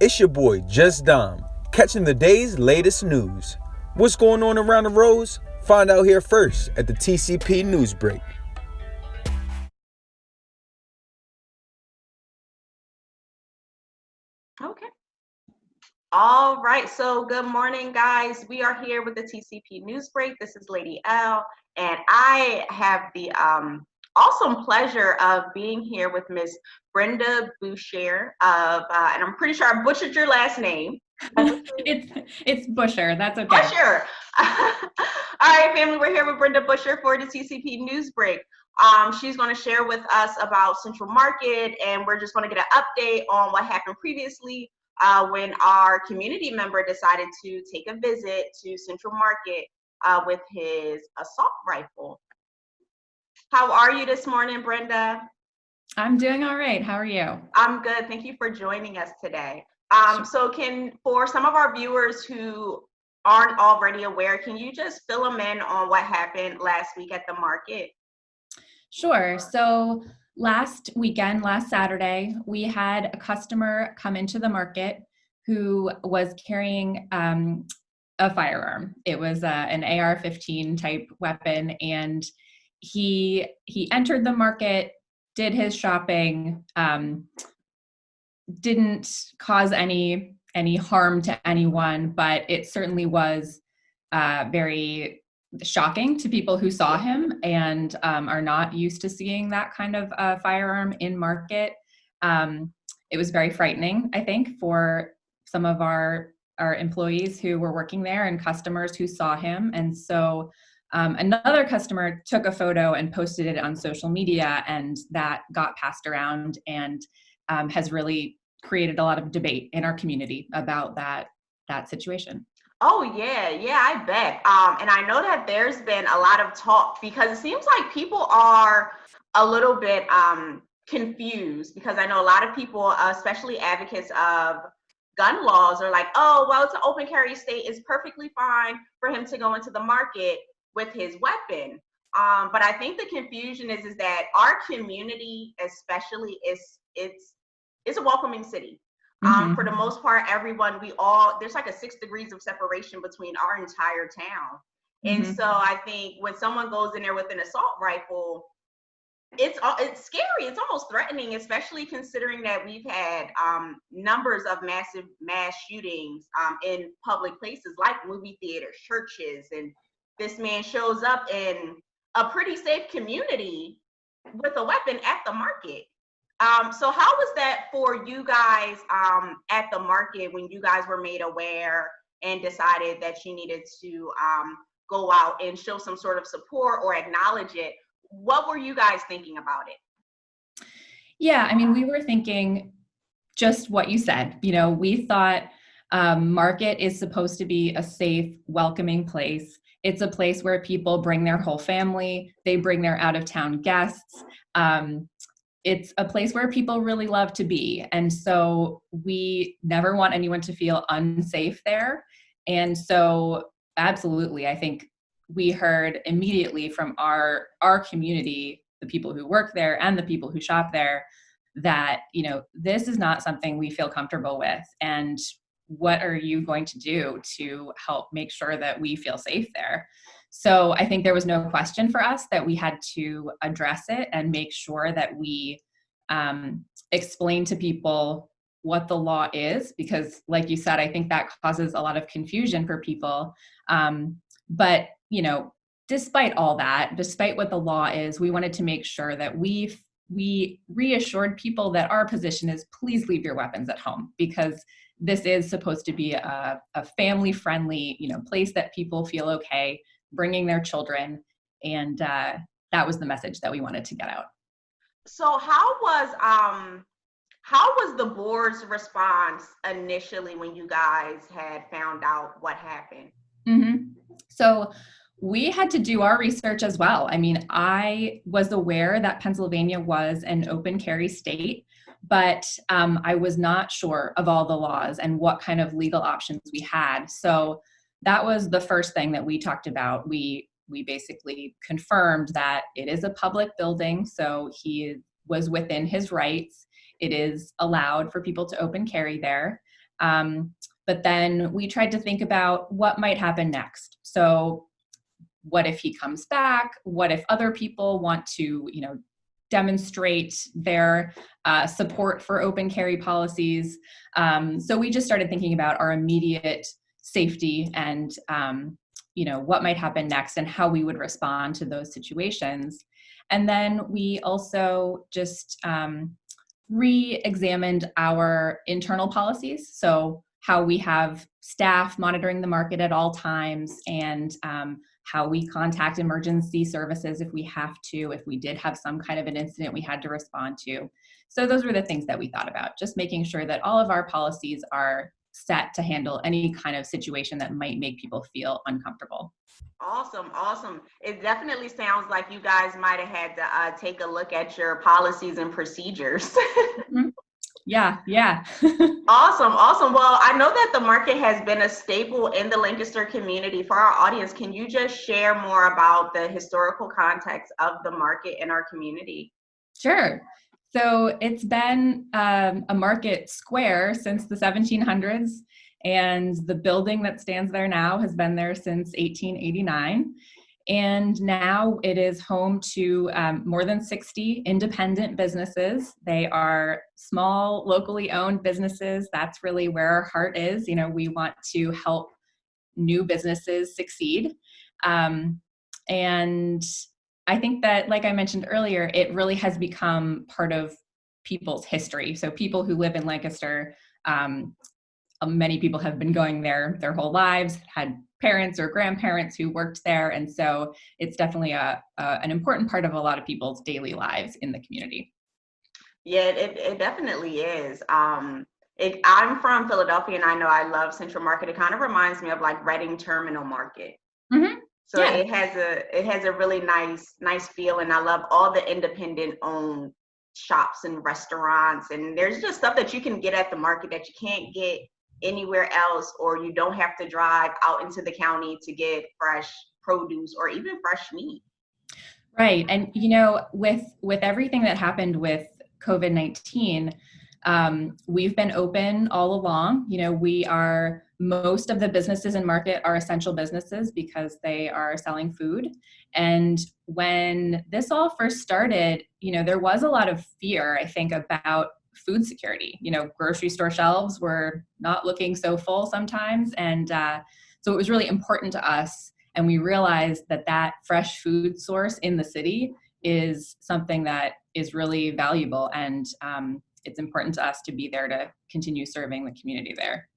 It's your boy, Just Dom, catching the day's latest news. What's going on around the roads? Find out here first at the TCP NewsBreak. Okay. All right. So good morning, guys. We are here with the TCP Newsbreak. This is Lady L, and I have the awesome pleasure of being here with Miss Brenda Boucher of, and I'm pretty sure I butchered your last name. It's Busher. That's okay. Busher. All right, family. We're here with Brenda Busher for the TCP Newsbreak. She's going to share with us about Central Market, and we're just going to get an update on what happened previously when our community member decided to take a visit to Central Market with his assault rifle. How are you this morning, Brenda? I'm doing all right. How are you? I'm good. Thank you for joining us today. So for some of our viewers who aren't already aware, can you just fill them in on what happened last week at the market? Sure. So last weekend, last Saturday, we had a customer come into the market who was carrying a firearm. It was an AR-15 type weapon, and he entered the market, did his shopping, didn't cause any harm to anyone, but it certainly was very shocking to people who saw him and are not used to seeing that kind of firearm in market. It was very frightening, I think, for some of our employees who were working there and customers who saw him. And so another customer took a photo and posted it on social media, and that got passed around and has really created a lot of debate in our community about that situation. Oh yeah, I bet. And I know that there's been a lot of talk because it seems like people are a little bit confused, because I know a lot of people, especially advocates of gun laws, are like, oh, well, it's an open carry state. It's perfectly fine for him to go into the market with his weapon. But I think the confusion is that our community, especially, it's a welcoming city. For the most part, everyone, there's like a 6 degrees of separation between our entire town. And so I think when someone goes in there with an assault rifle, it's scary. It's almost threatening, especially considering that we've had numbers of massive mass shootings in public places like movie theaters, churches, and this man shows up in a pretty safe community with a weapon at the market. So how was that for you guys at the market when you guys were made aware and decided that you needed to go out and show some sort of support or acknowledge it? What were you guys thinking about it? Yeah, I mean, we were thinking just what you said. You know, we thought market is supposed to be a safe, welcoming place. It's a place where people bring their whole family, they bring their out-of-town guests. It's a place where people really love to be. And so we never want anyone to feel unsafe there. And so absolutely, I think we heard immediately from our community, the people who work there and the people who shop there, that, you know, this is not something we feel comfortable with. And what are you going to do to help make sure that we feel safe there? So I think there was no question for us that we had to address it and make sure that we explain to people what the law is, because like you said, I think that causes a lot of confusion for people. But, you know, despite all that, despite what the law is, we wanted to make sure that we reassured people that our position is, please leave your weapons at home, because this is supposed to be a family-friendly, you know, place that people feel okay bringing their children. And that was the message that we wanted to get out. So how was the board's response initially when you guys had found out what happened? So we had to do our research as well. I mean, I was aware that Pennsylvania was an open carry state, but I was not sure of all the laws and what kind of legal options we had. So that was the first thing that we talked about. We basically confirmed that it is a public building, so he was within his rights. It is allowed for people to open carry there. But then we tried to think about what might happen next. So what if he comes back? What if other people want to, demonstrate their support for open carry policies? So we just started thinking about our immediate safety and, what might happen next and how we would respond to those situations. And then we also just re-examined our internal policies. So how we have staff monitoring the market at all times, and how we contact emergency services if we have to, if we did have some kind of an incident we had to respond to. So those were the things that we thought about, just making sure that all of our policies are set to handle any kind of situation that might make people feel uncomfortable. Awesome, awesome. It definitely sounds like you guys might have had to take a look at your policies and procedures. Mm-hmm. Yeah. Awesome, awesome. Well, I know that the market has been a staple in the Lancaster community. For our audience, can you just share more about the historical context of the market in our community? Sure. So it's been a market square since the 1700s, and the building that stands there now has been there since 1889. And now it is home to more than 60 independent businesses. They are small, locally owned businesses. That's really where our heart is. We want to help new businesses succeed. And I think that, like I mentioned earlier, it really has become part of people's history. So people who live in Lancaster, many people have been going there their whole lives, had parents or grandparents who worked there. And so it's definitely an important part of a lot of people's daily lives in the community. Yeah, it definitely is. I'm from Philadelphia, and I know I love Central Market. It kind of reminds me of like Reading Terminal Market. Mm-hmm. So yeah. it has a really nice feel, and I love all the independent owned shops and restaurants, and there's just stuff that you can get at the market that you can't get anywhere else, or you don't have to drive out into the county to get fresh produce or even fresh meat. Right. And with everything that happened with COVID-19, we've been open all along. Most of the businesses in market are essential businesses because they are selling food. And when this all first started, there was a lot of fear, I think, about food security. Grocery store shelves were not looking so full sometimes. And so it was really important to us. And we realized that fresh food source in the city is something that is really valuable. And it's important to us to be there to continue serving the community there.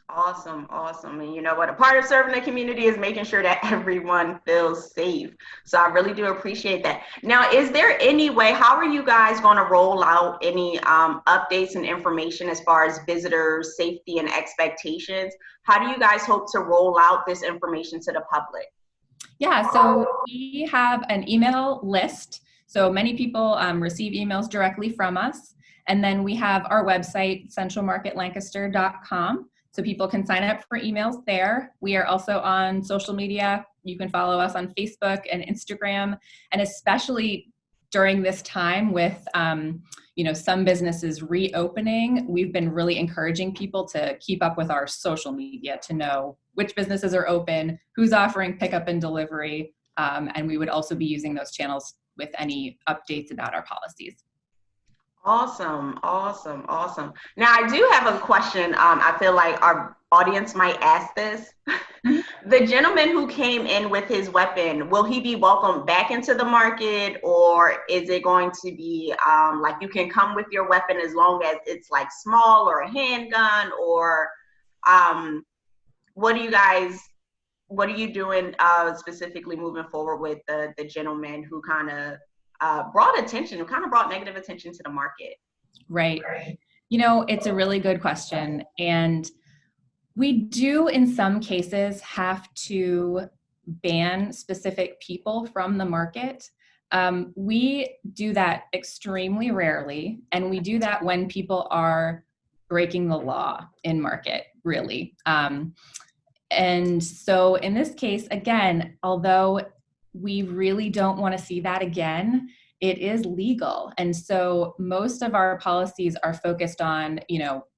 Awesome. And you know what? A part of serving the community is making sure that everyone feels safe. So I really do appreciate that. Now, is there any way, how are you guys going to roll out any updates and information as far as visitors, safety, and expectations? How do you guys hope to roll out this information to the public? Yeah, so we have an email list. So many people receive emails directly from us. And then we have our website, centralmarketlancaster.com. So people can sign up for emails there. We are also on social media. You can follow us on Facebook and Instagram. And especially during this time with some businesses reopening, we've been really encouraging people to keep up with our social media to know which businesses are open, who's offering pickup and delivery. And we would also be using those channels with any updates about our policies. Awesome. Now, I do have a question. I feel like our audience might ask this. The gentleman who came in with his weapon, will he be welcomed back into the market, or is it going to be like you can come with your weapon as long as it's like small or a handgun, or what are you doing specifically moving forward with the gentleman who kind of brought negative attention to the market? Right. It's a really good question. And we do, in some cases, have to ban specific people from the market. We do that extremely rarely. And we do that when people are breaking the law in market, really. And so in this case, again, although we really don't want to see that again, it is legal. And so most of our policies are focused on,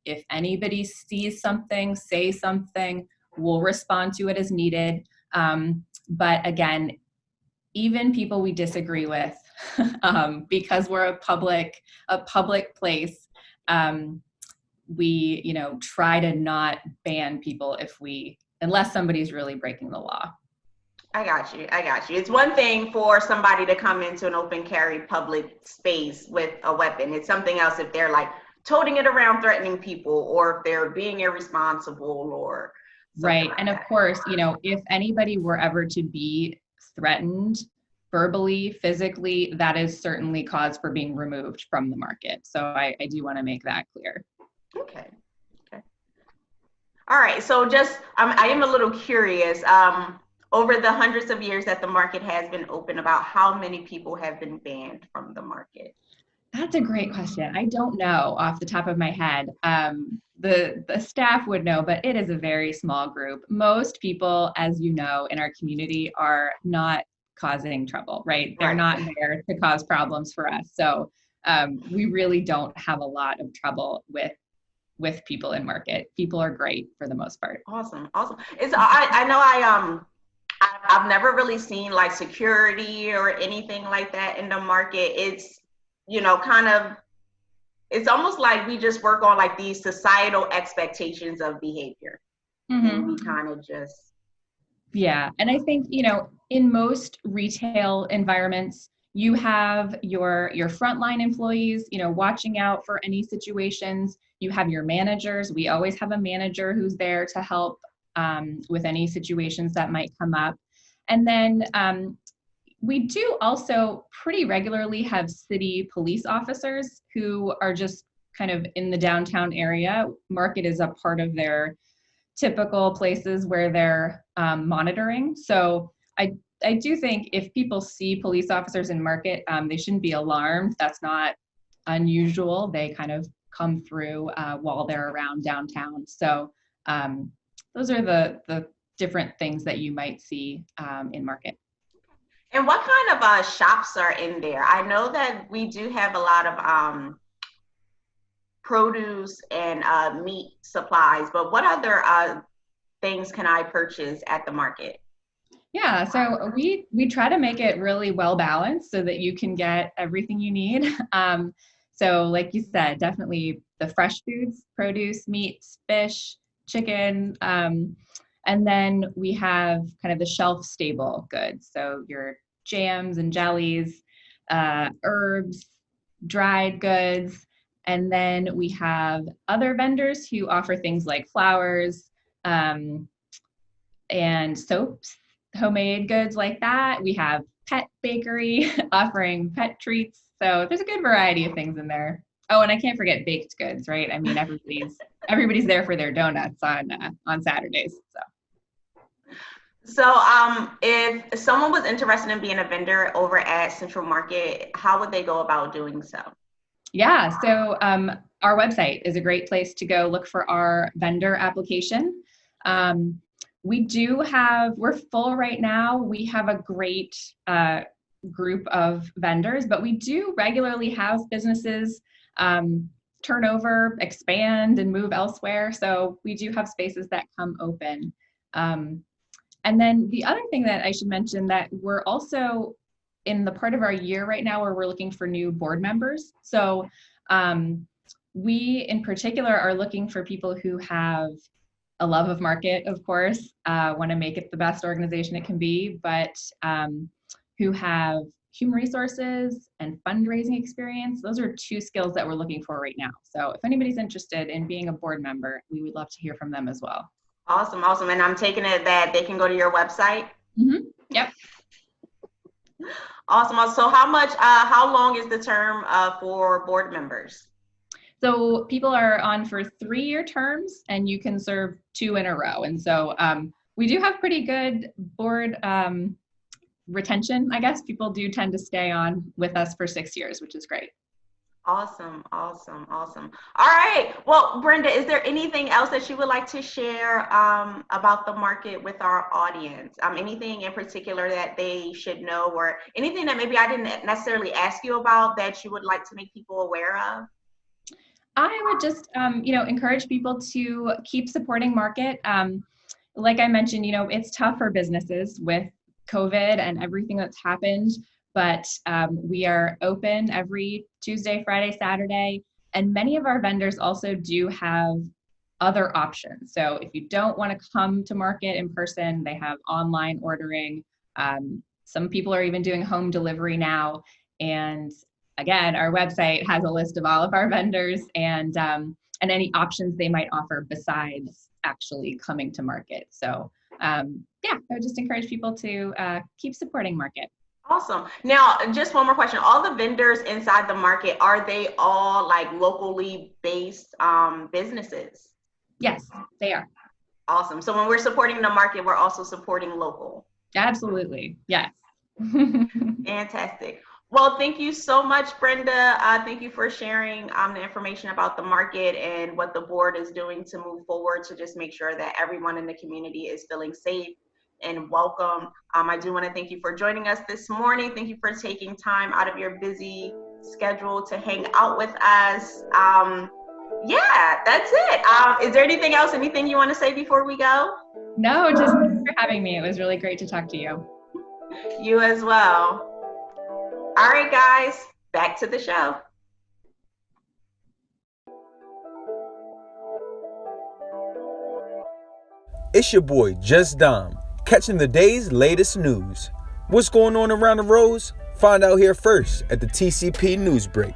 if anybody sees something, say something, we'll respond to it as needed. But again, even people we disagree with, because we're a public place, we, try to not ban people unless somebody's really breaking the law. I got you. It's one thing for somebody to come into an open carry public space with a weapon. It's something else if they're like toting it around, threatening people, or if they're being irresponsible or right. Like and of that. course, if anybody were ever to be threatened verbally, physically, that is certainly cause for being removed from the market. So I do want to make that clear. Okay. All right. So just, I am a little curious. Over the hundreds of years that the market has been open, about how many people have been banned from the market? That's a great question. I don't know off the top of my head. The staff would know, but it is a very small group. Most people, as you know, in our community are not causing trouble, right? They're not there to cause problems for us. So we really don't have a lot of trouble with people in market. People are great for the most part. Awesome. I know I've never really seen like security or anything like that in the market. It's, it's almost like we just work on like these societal expectations of behavior. Mm-hmm. And we kind of just. Yeah. And I think, in most retail environments, you have your frontline employees, watching out for any situations. You have your managers. We always have a manager who's there to help with any situations that might come up. And then we do also pretty regularly have city police officers who are just kind of in the downtown area. Market is a part of their typical places where they're monitoring. So I do think if people see police officers in market, they shouldn't be alarmed. That's not unusual. They kind of come through while they're around downtown. So those are the different things that you might see in market. And what kind of shops are in there? I know that we do have a lot of produce and meat supplies, but what other things can I purchase at the market? Yeah, so we try to make it really well balanced so that you can get everything you need. So like you said, definitely the fresh foods, produce, meats, fish, chicken, and then we have kind of the shelf stable goods. So your jams and jellies, herbs, dried goods. And then we have other vendors who offer things like flowers and soaps, homemade goods like that. We have pet bakery offering pet treats. So there's a good variety of things in there. Oh, and I can't forget baked goods, right? I mean, everybody's there for their donuts on Saturdays. So if someone was interested in being a vendor over at Central Market, how would they go about doing so? Yeah, so our website is a great place to go look for our vendor application. We're full right now. We have a great group of vendors, but we do regularly have businesses turn over, expand, and move elsewhere. So we do have spaces that come open. And then the other thing that I should mention that we're also in the part of our year right now where we're looking for new board members. So we in particular are looking for people who have a love of market, of course, want to make it the best organization it can be, but who have human resources and fundraising experience. Those are two skills that we're looking for right now. So if anybody's interested in being a board member, we would love to hear from them as well. Awesome. And I'm taking it that they can go to your website? Mm-hmm. Yep. Awesome. So how long is the term for board members? So people are on for 3-year terms and you can serve 2 in a row. And so we do have pretty good board retention, I guess. People do tend to stay on with us for 6 years, which is great. Awesome, awesome, awesome. All right. Well, Brenda, is there anything else that you would like to share about the market with our audience? Anything in particular that they should know, or anything that maybe I didn't necessarily ask you about that you would like to make people aware of? I would just, encourage people to keep supporting market. Like I mentioned, it's tough for businesses with COVID and everything that's happened, but we are open every Tuesday, Friday, Saturday, and many of our vendors also do have other options. So if you don't want to come to market in person, they have online ordering. Some people are even doing home delivery now. And again, our website has a list of all of our vendors and any options they might offer besides actually coming to market. So yeah, I would just encourage people to keep supporting market. Awesome. Now, just one more question. All the vendors inside the market, are they all like locally based businesses? Yes, they are. Awesome. So when we're supporting the market, we're also supporting local. Absolutely. Yes. Fantastic. Well, thank you so much, Brenda. Thank you for sharing the information about the market and what the board is doing to move forward to just make sure that everyone in the community is feeling safe and welcome. I do want to thank you for joining us this morning. Thank you for taking time out of your busy schedule to hang out with us. Yeah, that's it. Is there anything else, anything you want to say before we go? No, just thanks for having me. It was really great to talk to you. You as well. All right, guys, back to the show. It's your boy, Just Dom, catching the day's latest news. What's going on around the roads? Find out here first at the TCP NewsBreak.